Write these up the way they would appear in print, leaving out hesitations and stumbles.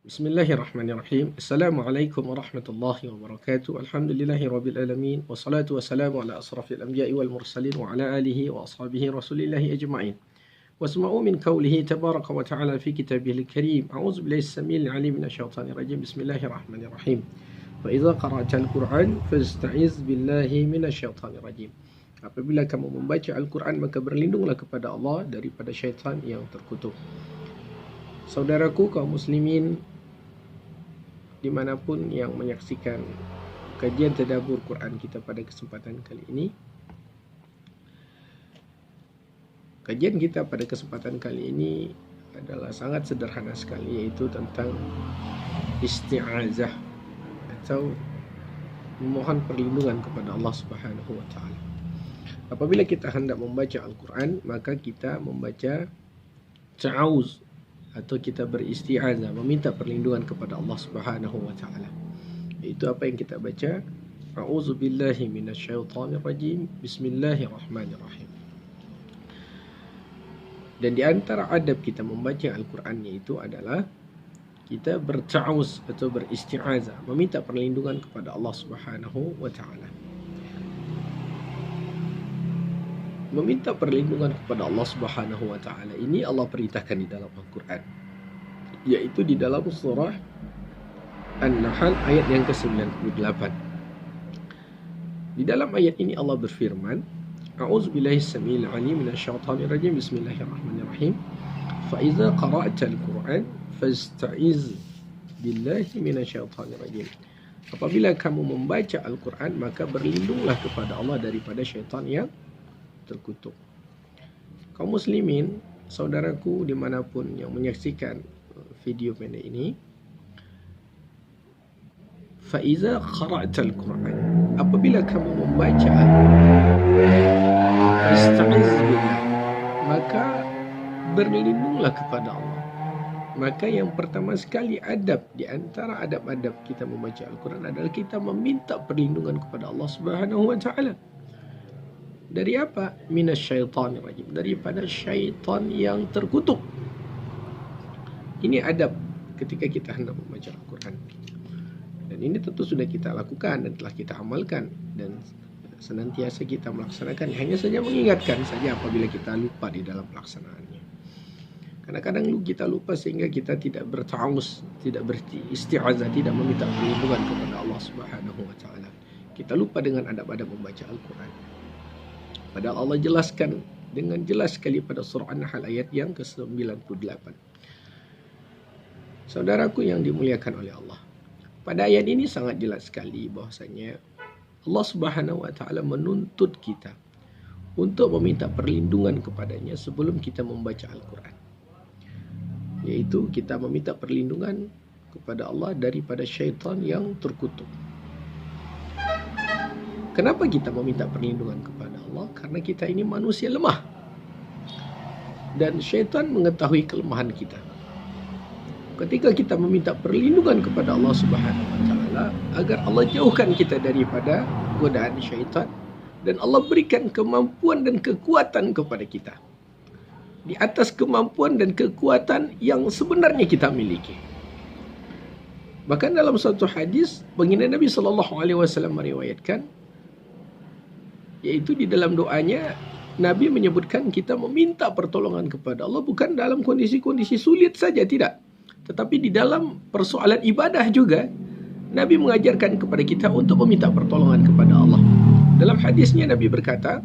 Bismillahirrahmanirrahim. Assalamualaikum warahmatullahi wabarakatuh. Alhamdulillahi rabbil alamin. Wassalatu wassalamu ala asrafil anbiya'i wal mursalin wa ala alihi wa ashabihi rasulillahi ajma'in. Wasma'u min qawlihi tabaraka wa ta'ala fi kitabihil karim. A'udzu billahi as-sami'il 'alim minasyaitonir rajim. Bismillahirrahmanirrahim. Fa idza qara'tal Qur'an fasta'iz billahi minasyaitonir rajim. Apabila kamu membaca Al-Quran, maka berlindunglah kepada Allah daripada syaitan yang terkutuk. Saudaraku kaum muslimin dimanapun yang menyaksikan kajian tadabbur Quran kita pada kesempatan kali ini. Kajian kita pada kesempatan kali ini adalah sangat sederhana sekali, yaitu tentang isti'azah atau memohon perlindungan kepada Allah Subhanahu wa taala. Apabila kita hendak membaca Al-Quran, maka kita membaca ta'awuz atau kita beristi'azah, meminta perlindungan kepada Allah Subhanahu wa taala. Itu apa yang kita baca? A'udzu billahi minasyaitonir rajim. Bismillahirrahmanirrahim. Dan di antara adab kita membaca Al-Quran itu adalah kita berta'awuz atau beristi'azah, meminta perlindungan kepada Allah Subhanahu wa taala. Meminta perlindungan kepada Allah Subhanahu wa taala ini Allah perintahkan di dalam Al-Quran, yaitu di dalam surah An-Nahl ayat yang ke-98. Di dalam ayat ini Allah berfirman, A'udzu billahi as-sami'il 'alim minasyaitonir rajim. Bismillahirrahmanirrahim. Fa idza qara'tal Qur'an fasta'iz billahi minasyaitonir rajim. Apabila kamu membaca Al-Quran, maka berlindunglah kepada Allah daripada syaitan yang terkutuk. Kaum muslimin, saudaraku dimanapun yang menyaksikan video pendek ini, Faiza qara'tal Quran, apabila kamu membaca Al-Quran, ista'iz billah, maka berlindunglah kepada Allah. Maka yang pertama sekali adab, di antara adab-adab kita membaca Al-Quran adalah kita meminta perlindungan kepada Allah Subhanahu wa taala. Dari apa? Minasyaitonir rajim, daripada syaitan yang terkutuk. Ini adab ketika kita hendak membaca Al-Quran. Dan ini tentu sudah kita lakukan dan telah kita amalkan, dan senantiasa kita melaksanakan. Hanya saja mengingatkan saja apabila kita lupa di dalam pelaksanaannya. Kadang-kadang kita lupa sehingga kita tidak berta'awuz, tidak beristi'azah, tidak meminta perlindungan kepada Allah Subhanahu wa taala. Kita lupa dengan adab-adab membaca Al-Quran. Padahal Allah jelaskan dengan jelas sekali pada surah An-Nahl ayat yang ke-98. Saudaraku yang dimuliakan oleh Allah, pada ayat ini sangat jelas sekali bahwasanya Allah Subhanahu wa taala menuntut kita untuk meminta perlindungan kepadanya sebelum kita membaca Al-Quran. Yaitu kita meminta perlindungan kepada Allah daripada syaitan yang terkutuk. Kenapa kita meminta perlindungan kepada Allah? Karena kita ini manusia lemah. Dan syaitan mengetahui kelemahan kita. Ketika kita meminta perlindungan kepada Allah Subhanahu wa taala agar Allah jauhkan kita daripada godaan syaitan, dan Allah berikan kemampuan dan kekuatan kepada kita di atas kemampuan dan kekuatan yang sebenarnya kita miliki. Bahkan dalam satu hadis, baginda Nabi SAW meriwayatkan, yaitu di dalam doanya Nabi menyebutkan kita meminta pertolongan kepada Allah bukan dalam kondisi-kondisi sulit saja, tidak, tetapi di dalam persoalan ibadah juga Nabi mengajarkan kepada kita untuk meminta pertolongan kepada Allah. Dalam hadisnya Nabi berkata,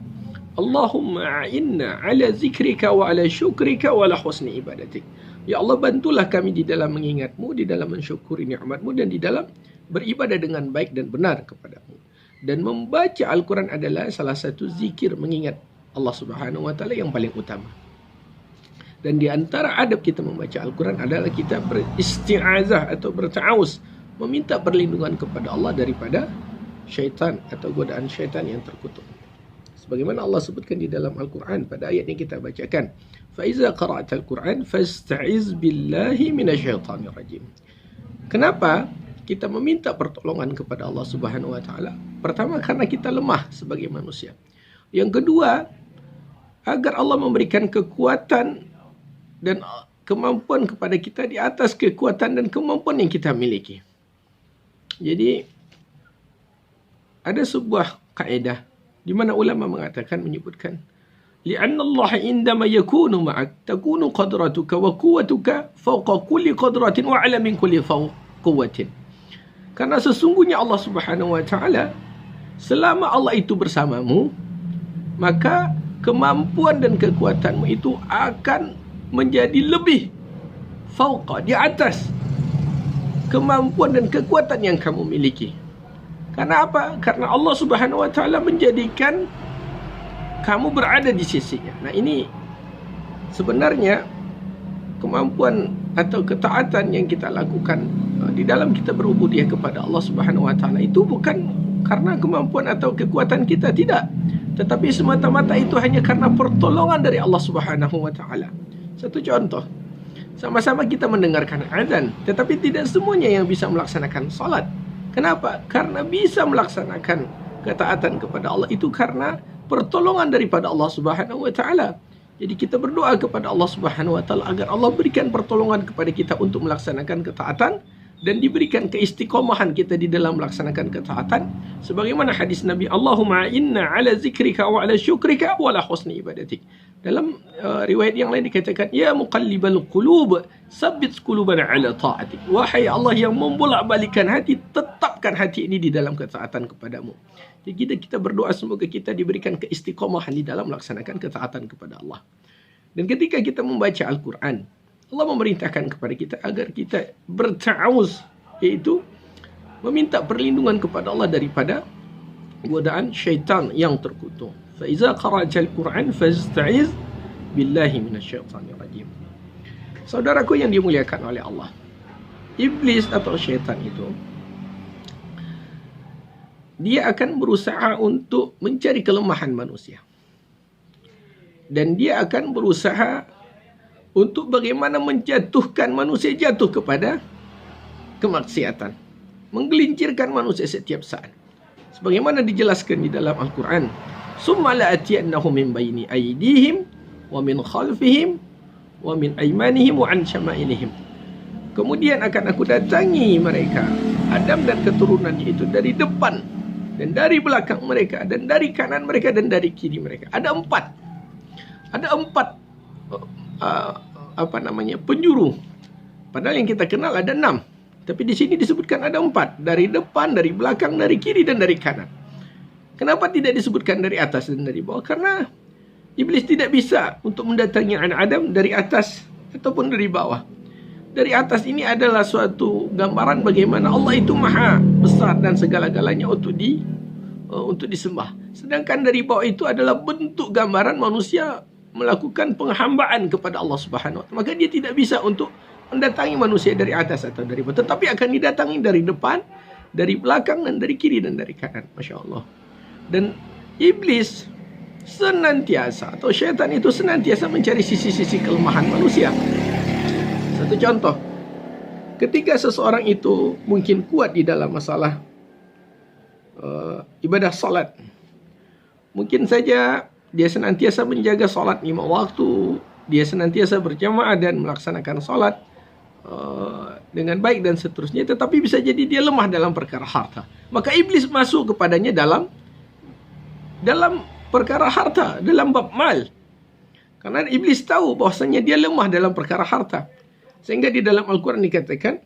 Allahumma a'inna ala zikrika wa ala syukrika wa ala husni ibadatik. Ya Allah, bantulah kami di dalam mengingatmu, di dalam mensyukuri nikmatmu, dan di dalam beribadah dengan baik dan benar kepadamu. Dan membaca Al-Quran adalah salah satu zikir mengingat Allah Subhanahu wa taala yang paling utama. Dan di antara adab kita membaca Al-Quran adalah kita beristi'azah atau berta'awuz, meminta perlindungan kepada Allah daripada syaitan atau godaan syaitan yang terkutuk. Sebagaimana Allah sebutkan di dalam Al-Quran pada ayat yang kita bacakan, فَإِذَا قَرَأْتَ الْقُرْآنَ فَاسْتَعِذْ بِاللَّهِ مِنَ الشَّيْطَانِ الرَّجِيمِ. Kenapa kita meminta pertolongan kepada Allah Subhanahu wa taala? Pertama, karena kita lemah sebagai manusia. Yang kedua, agar Allah memberikan kekuatan dan kemampuan kepada kita di atas kekuatan dan kemampuan yang kita miliki. Jadi, ada sebuah kaedah di mana ulama mengatakan, menyebutkan, li'anna Allah indama yakunu ma'ak, takunu qadratuka wa quwwatuka fawqa kulli qadratin wa ala min kulli quwwatin. Karena sesungguhnya Allah Subhanahu wa taala, selama Allah itu bersamamu, maka kemampuan dan kekuatanmu itu akan menjadi lebih fauqa, di atas kemampuan dan kekuatan yang kamu miliki. Karena apa? Karena Allah Subhanahu wa taala menjadikan kamu berada di sisinya. Nah, ini sebenarnya kemampuan atau ketaatan yang kita lakukan di dalam kita berubudiyah kepada Allah Subhanahu wa taala itu bukan karena kemampuan atau kekuatan kita, tidak. Tetapi semata-mata itu hanya karena pertolongan dari Allah Subhanahu wa taala. Satu contoh, sama-sama kita mendengarkan azan, tetapi tidak semuanya yang bisa melaksanakan salat. Kenapa? Karena bisa melaksanakan ketaatan kepada Allah itu karena pertolongan daripada Allah Subhanahu wa taala. Jadi kita berdoa kepada Allah Subhanahu wa taala agar Allah berikan pertolongan kepada kita untuk melaksanakan ketaatan dan diberikan keistiqomahan kita di dalam melaksanakan ketaatan, sebagaimana hadis Nabi, Allahumma inna ala zikrika wa ala syukrika wa ala husni ibadatik. Dalam riwayat yang lain dikatakan, ya muqallibal qulub sabbit qulubana ala ta'atik. Wahai Allah yang membolak-balikan hati, tetapkan hati ini di dalam ketaatan kepadamu. Jadi kita berdoa semoga kita diberikan keistiqomahan di dalam melaksanakan ketaatan kepada Allah. Dan ketika kita membaca Al-Quran, Allah memerintahkan kepada kita agar kita berta'awuz, yaitu meminta perlindungan kepada Allah daripada godaan syaitan yang terkutuk. Fa iza qara'tal Qur'an fasta'iz billahi minasyaitanir rajim. Saudaraku yang dimuliakan oleh Allah, iblis atau syaitan itu, dia akan berusaha untuk mencari kelemahan manusia. Dan dia akan berusaha untuk bagaimana menjatuhkan manusia jatuh kepada kemaksiatan, menggelincirkan manusia setiap saat. Sebagaimana dijelaskan di dalam Al-Quran, summa la'atiyannahum min baini aydihim wa min khalfihim wa min aymanihim wa an syama'ilihim. Kemudian akan aku datangi mereka, Adam dan keturunannya itu, dari depan dan dari belakang mereka dan dari kanan mereka dan dari kiri mereka. Ada empat penjuru. Padahal yang kita kenal ada 6. Tapi di sini disebutkan ada 4. Dari depan, dari belakang, dari kiri, dan dari kanan. Kenapa tidak disebutkan dari atas dan dari bawah? Karena iblis tidak bisa untuk mendatangi anak Adam dari atas ataupun dari bawah. Dari atas ini adalah suatu gambaran bagaimana Allah itu maha besar dan segala-galanya untuk disembah. Sedangkan dari bawah itu adalah bentuk gambaran manusia melakukan penghambaan kepada Allah Subhanahu wa taala. Maka dia tidak bisa untuk mendatangi manusia dari atas atau dari bawah, tetapi akan didatangi dari depan, dari belakang, dan dari kiri dan dari kanan. Masya Allah. Dan iblis senantiasa, atau syaitan itu senantiasa mencari sisi-sisi kelemahan manusia. Satu contoh, ketika seseorang itu mungkin kuat di dalam masalah ibadah salat, mungkin saja dia senantiasa menjaga salat 5 waktu, dia senantiasa berjamaah dan melaksanakan salat dengan baik dan seterusnya, tetapi bisa jadi dia lemah dalam perkara harta. Maka iblis masuk kepadanya dalam perkara harta, dalam bab mal. Karena iblis tahu bahwasanya dia lemah dalam perkara harta. Sehingga di dalam Al-Quran dikatakan,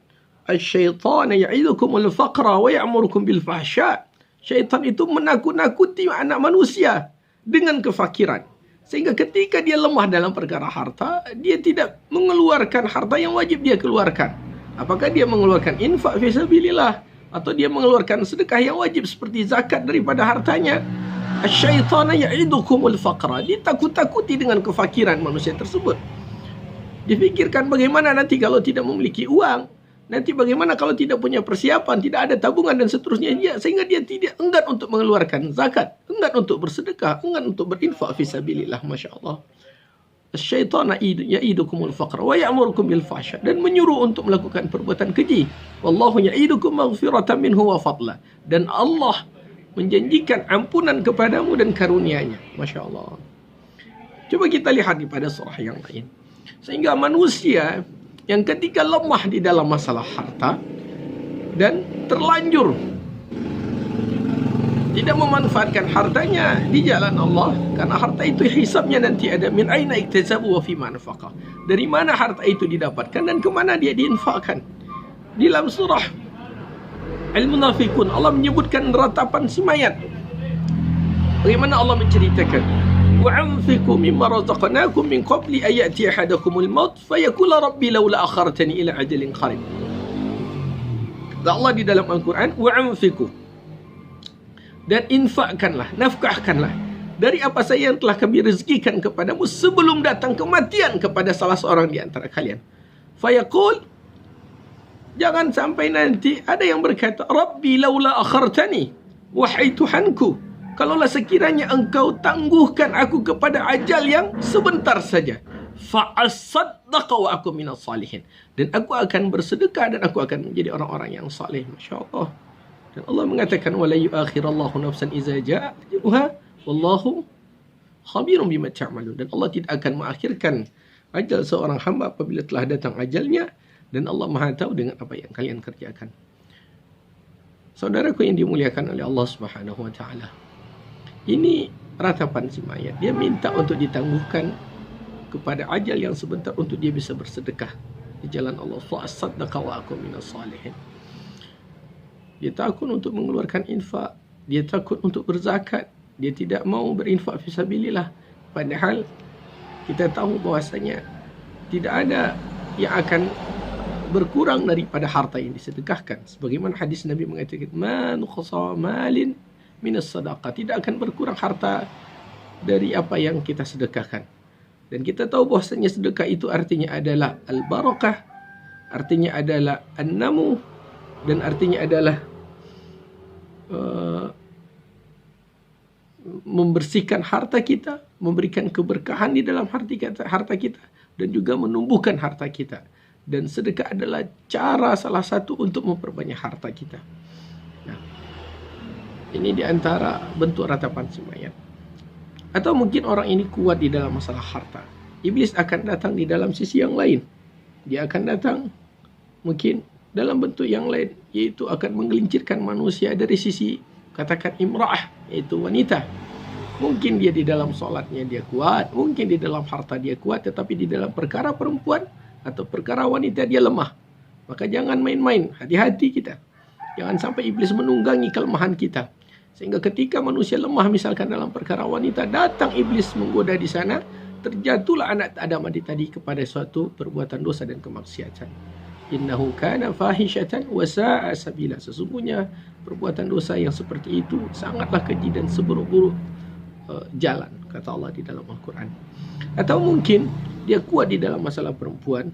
asy-syaitanu ya'idukumul faqra wa ya'murukum bil fahsya. Syaitan itu menakut-nakuti anak manusia dengan kefakiran. Sehingga ketika dia lemah dalam perkara harta, dia tidak mengeluarkan harta yang wajib dia keluarkan. Apakah dia mengeluarkan infak fisabilillah, atau dia mengeluarkan sedekah yang wajib seperti zakat daripada hartanya. Asy-syaitanu ya'idukumul faqra. Ditakut-takuti dengan kefakiran manusia tersebut. Difikirkan bagaimana nanti kalau tidak memiliki uang, nanti bagaimana kalau tidak punya persiapan, tidak ada tabungan dan seterusnya. Sehingga dia tidak enggan untuk mengeluarkan zakat, enggan untuk bersedekah, enggan untuk berinfak fisabilillah. Masya Allah. Asy-syaitanu ya'idukumul faqra wa ya'murukum bil fahsya, dan menyuruh untuk melakukan perbuatan keji. Wallahu ya'idukum maghfiratan minhu wa fadla, dan Allah menjanjikan ampunan kepadamu dan karunia-Nya. Masya Allah. Coba kita lihat pada surah yang lain. Sehingga manusia yang ketika lemah di dalam masalah harta dan terlanjur tidak memanfaatkan hartanya di jalan Allah, karena harta itu hisabnya nanti ada min aina iktasabu wa fi manfaqah. Dari mana harta itu didapatkan dan kemana dia diinfakkan. Di dalam surah Al-Munafiqun Allah menyebutkan ratapan si mayat. Bagaimana Allah menceritakan, wa anfiqu mimma razaqnakum min qabli an ya'tiya ahadakumul maut fayaqula rabbi laula akhartani ila ajalin qarib. Allah di dalam Al-Quran, wa anfiqu, dan infakkanlah, nafkahkanlah dari apa saja yang telah kami rezekikan kepadamu sebelum datang kematian kepada salah seorang di antara kalian. Fayaqul, jangan sampai nanti ada yang berkata, Rabbi laula akhartani, wahai Tuhanku, kalaulah sekiranya engkau tangguhkan aku kepada ajal yang sebentar saja, fa'asaddaqa wa aku minas salihin, dan aku akan bersedekah dan aku akan menjadi orang-orang yang saleh. Masya Allah. Dan Allah mengatakan, wala yu'akhirallahu nafsan iza ja'a ajaluha wallahu khabirun bima ta'malun, dan Allah tidak akan mengakhirkan ajal seorang hamba apabila telah datang ajalnya, dan Allah Maha tahu dengan apa yang kalian kerjakan. Saudaraku yang dimuliakan oleh Allah Subhanahu wa taala, ini ratapan si mayat. Dia minta untuk ditangguhkan kepada ajal yang sebentar untuk dia bisa bersedekah di jalan Allah. Fa asaddaqa wa aku minas salihin. Dia takut untuk mengeluarkan infak, dia takut untuk berzakat, dia tidak mau berinfak fisabilillah. Padahal kita tahu bahwasanya tidak ada yang akan berkurang daripada harta yang disedekahkan. Sebagaimana hadis Nabi mengatakan, ma nuqsa malin minas sadaqah, tidak akan berkurang harta dari apa yang kita sedekahkan. Dan kita tahu bahwasanya sedekah itu artinya adalah al-barakah, artinya adalah an-namu, dan artinya adalah membersihkan harta kita, memberikan keberkahan di dalam harta kita, dan juga menumbuhkan harta kita. Dan sedekah adalah cara salah satu untuk memperbanyak harta kita. Nah, ini di antara bentuk ratapan si mayat. Atau mungkin orang ini kuat di dalam masalah harta. Iblis akan datang di dalam sisi yang lain. Dia akan datang mungkin dalam bentuk yang lain, yaitu akan menggelincirkan manusia dari sisi, katakan imra'ah, yaitu wanita. Mungkin dia di dalam solatnya dia kuat, mungkin di dalam harta dia kuat, tetapi di dalam perkara perempuan atau perkara wanita dia lemah. Maka jangan main-main, hati-hati kita. Jangan sampai iblis menunggangi kelemahan kita. Sehingga ketika manusia lemah misalkan dalam perkara wanita, datang iblis menggoda di sana, terjatuhlah anak Adam tadi kepada suatu perbuatan dosa dan kemaksiatan. Innahu kana fahishatan wa sa'a sabila. Sesungguhnya perbuatan dosa yang seperti itu sangatlah keji dan seburuk-buruk jalan, kata Allah di dalam Al-Quran. Atau mungkin dia kuat di dalam masalah perempuan,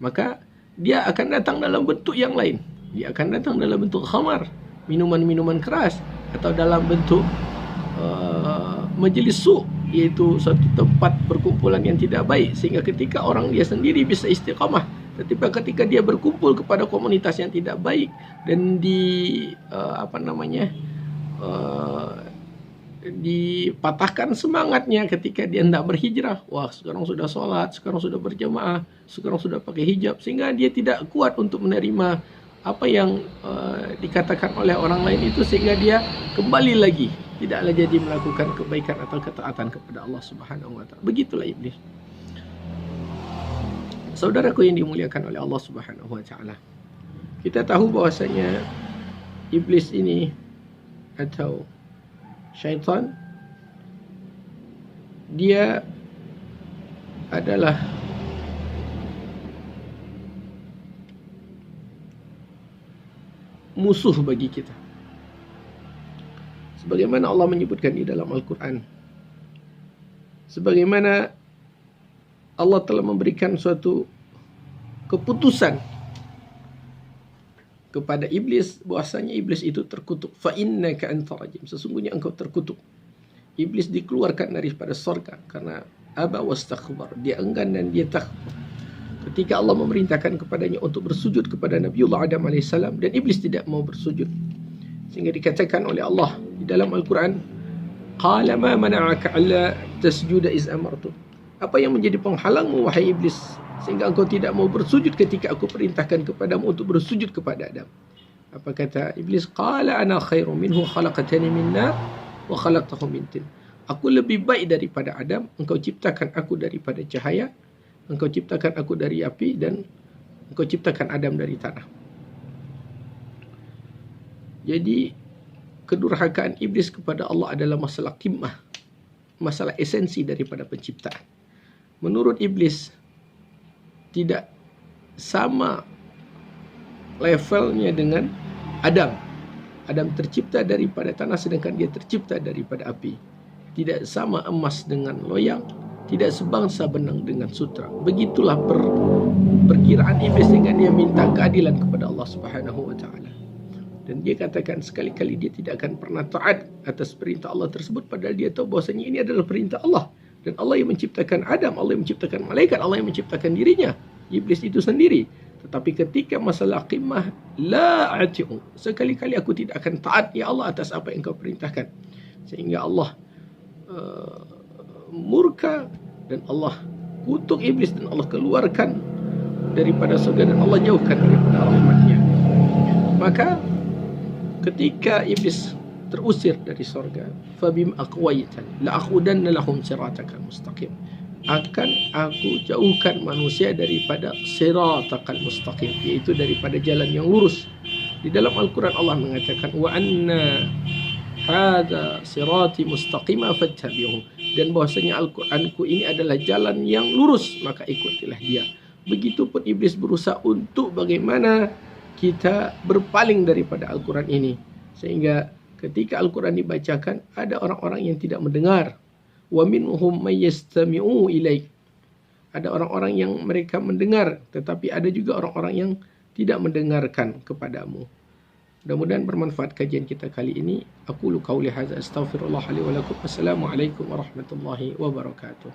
maka dia akan datang dalam bentuk yang lain. Dia akan datang dalam bentuk khamar, minuman-minuman keras, atau dalam bentuk majlis su', yaitu satu tempat perkumpulan yang tidak baik, sehingga ketika orang dia sendiri bisa istiqamah, tetapi ketika dia berkumpul kepada komunitas yang tidak baik dan dipatahkan semangatnya ketika dia hendak berhijrah. Wah, sekarang sudah sholat, sekarang sudah berjamaah, sekarang sudah pakai hijab, sehingga dia tidak kuat untuk menerima apa yang dikatakan oleh orang lain itu, sehingga dia kembali lagi tidaklah jadi melakukan kebaikan atau ketaatan kepada Allah Subhanahu wa taala. Begitulah iblis. Saudaraku yang dimuliakan oleh Allah Subhanahu wa taala, kita tahu bahwasanya iblis ini atau syaitan, dia adalah musuh bagi kita. Sebagaimana Allah menyebutkan di dalam Al-Quran, sebagaimana Allah telah memberikan suatu keputusan kepada iblis, bahwasanya iblis itu terkutuk. Fa innaka anta rajim, sesungguhnya engkau terkutuk. Iblis dikeluarkan daripada surga karena aba wastakbar, dia enggan dan dia takbur. Ketika Allah memerintahkan kepadanya untuk bersujud kepada Nabiullah Adam AS, dan iblis tidak mau bersujud, sehingga dikatakan oleh Allah di dalam Al-Quran, qala ma mana'aka alla tasjuda iz amartu. Apa yang menjadi penghalangmu, wahai iblis, sehingga engkau tidak mau bersujud ketika aku perintahkan kepadamu untuk bersujud kepada Adam? Apa kata iblis? Qala ana khairum minhu khalaqtani min nar wa khalaqtahu min tin. Aku lebih baik daripada Adam, engkau ciptakan aku daripada cahaya, engkau ciptakan aku dari api, dan engkau ciptakan Adam dari tanah. Jadi kedurhakaan iblis kepada Allah adalah masalah qimmah, masalah esensi daripada penciptaan. Menurut iblis, tidak sama levelnya dengan Adam. Adam tercipta daripada tanah, sedangkan dia tercipta daripada api. Tidak sama emas dengan loyang, tidak sebangsa benang dengan sutra. Begitulah perkiraan iblis, sehingga dia minta keadilan kepada Allah Subhanahu wa taala. Dan dia katakan sekali-kali dia tidak akan pernah taat atas perintah Allah tersebut, padahal dia tahu bahwasanya ini adalah perintah Allah. Dan Allah yang menciptakan Adam, Allah yang menciptakan malaikat, Allah yang menciptakan dirinya, iblis itu sendiri. Tetapi ketika masalah qimmah, la ati'u, sekali-kali aku tidak akan taat ya Allah atas apa yang kau perintahkan. Sehingga Allah murka, dan Allah kutuk iblis, dan Allah keluarkan daripada surga, dan Allah jauhkan daripada rahmatnya. Maka ketika iblis terusir dari surga, fabim aqwaitan la aqudanna lahum siratakal mustaqim, akan aku jauhkan manusia daripada siratakal mustaqim, yaitu daripada jalan yang lurus. Di dalam Al-Quran Allah mengatakan wa anna hadza sirati mustaqima fattabi'uhu, dan bahwasanya Al-Quranku ini adalah jalan yang lurus, maka ikutilah dia. Begitupun iblis berusaha untuk bagaimana kita berpaling daripada Al-Quran ini, sehingga ketika Al-Quran dibacakan, ada orang-orang yang tidak mendengar. Wa minhum may yastami'u ilaik. Ada orang-orang yang mereka mendengar, tetapi ada juga orang-orang yang tidak mendengarkan kepadamu. Mudah-mudahan bermanfaat kajian kita kali ini. Aqulu qauli hadza astaghfirullah li wa lakum. Assalamualaikum warahmatullahi wabarakatuh.